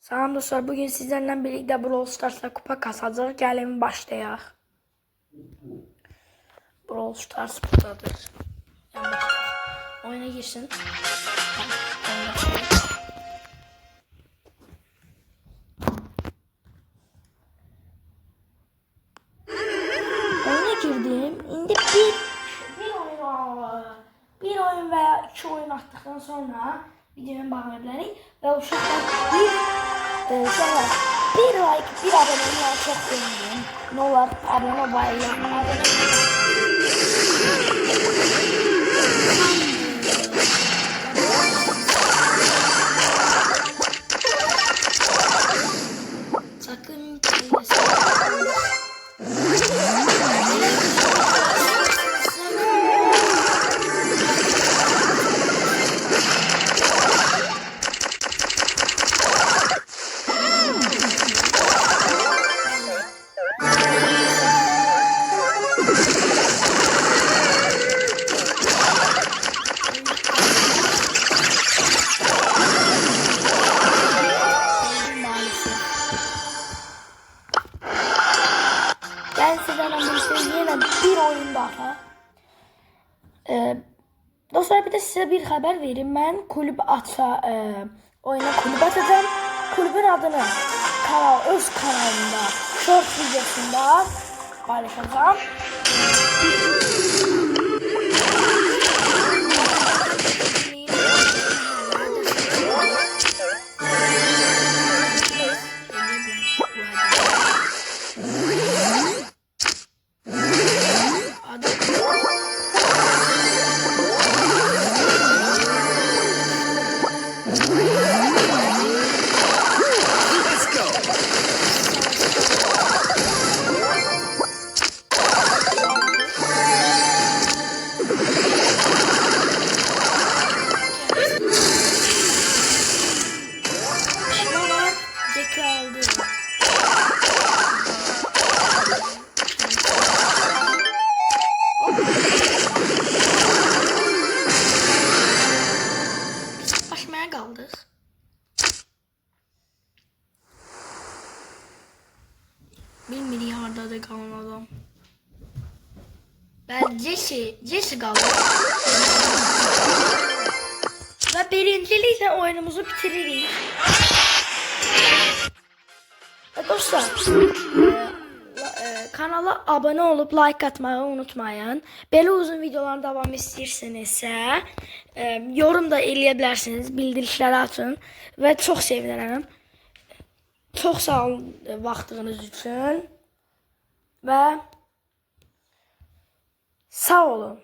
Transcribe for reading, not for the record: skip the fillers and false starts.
Salam dostlar, bugün sizlerle birlikte Brawl Stars'la kupa kasacağız. Gelin başlayaq. Brawl Stars buradadır. Oyuna girsin. Oyuna girdim. İndi bir oyun veya iki oyun attıktan sonra videonun bağlanı bilərik və uşaqlar bir like, bir abone çok sevinirim. Ne olur abone bayılın. Sakın ben sizlerle birlikte yine bir oyun daha. Dostlar, bir de size bir haber vereyim. Ben kulüp oyuna kulüp atacağım. Kulübün adını öz kanalımda, short videosunda paylaşacağım. Aldı. Başmaya kaldık. Bir milyarda da kalan adam. Ben Jesse kaldı. Ve birincilikle oyunumuzu bitiririz. Dostlar, kanala abone olup like atmayı unutmayın. Belə uzun videoların davamı istəyirsinizsə, yorum da eləyə bilərsiniz, bildirişləri açın və çox sevinirəm. Çox sağ olun vaxtınız üçün və sağ olun.